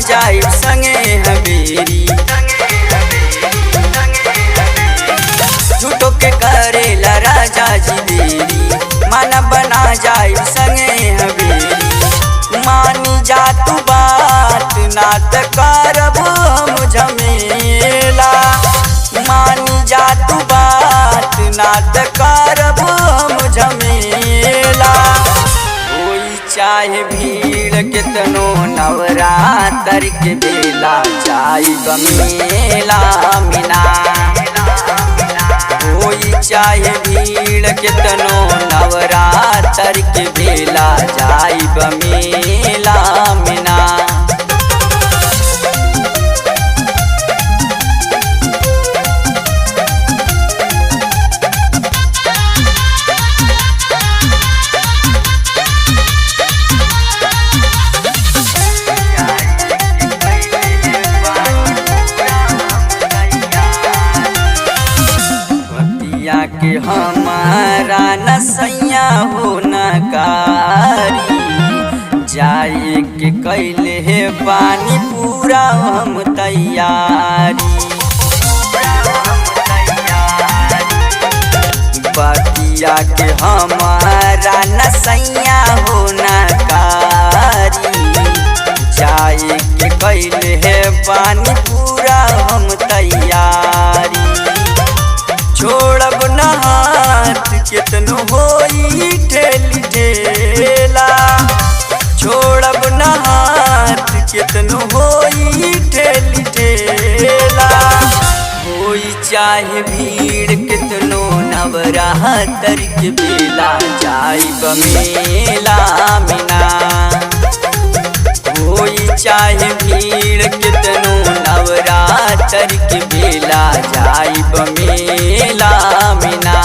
जाई संगे हवेरी। झूठो के करेला राजा जी देरी, मन बना जाई संगे हवेरी। मानी जा तू बात ना त करब हम झमेला, मानी जा तू बात ना त करब हम झमेला। कोई चाहे भीड़ कितनो नवरात्र के बेला जाई बमेला मिना। कोई चाहे भीड़ कितनो नवरात्र के बेला जाई बमेला मिना। के हमारा नसैया हो नकारी, जाए के कैले है पानी पूरा हम तैयारी। बतिया के हमारा नसैया हो नकारी, जाए के कैले है पानी पूरा हम तैयारी। छोड़ब न हाथ कितनो होई ठेली ठेला, छोड़ब न हाथ कितनो होई ठेली ठेला। होई चाहे भीड़ कितनो नवरात्र के बेला जाई बमेला मिना। होई चाहे भीड़ कितनो नवरात्र के बेला जाई बमेला मिना।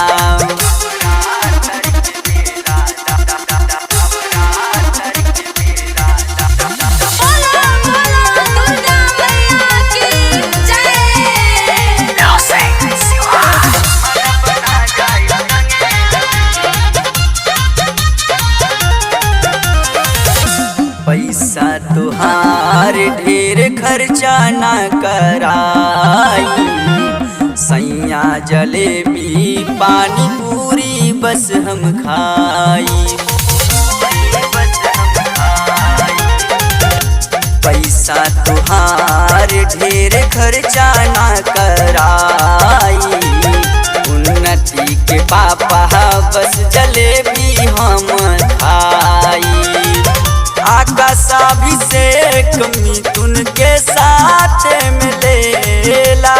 पैसा तुहार ढेर खर्चा ना कराई, सैया जलेबी पानी पूरी बस हम खाई। पैसा तुहार ढेर खर्चा ना कराई, उन्नति के पापा बस जलेबी हम खाई। आकाशाभिषेक मिथुन के साथ मिलेला,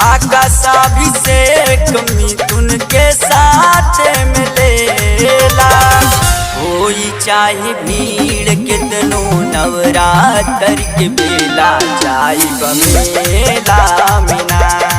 आकाशाभिषेक मिथुन के साथ मिलेला। होई चाहे भीड़ कितनो नवरात्र के बेला जाई बमेला मिना।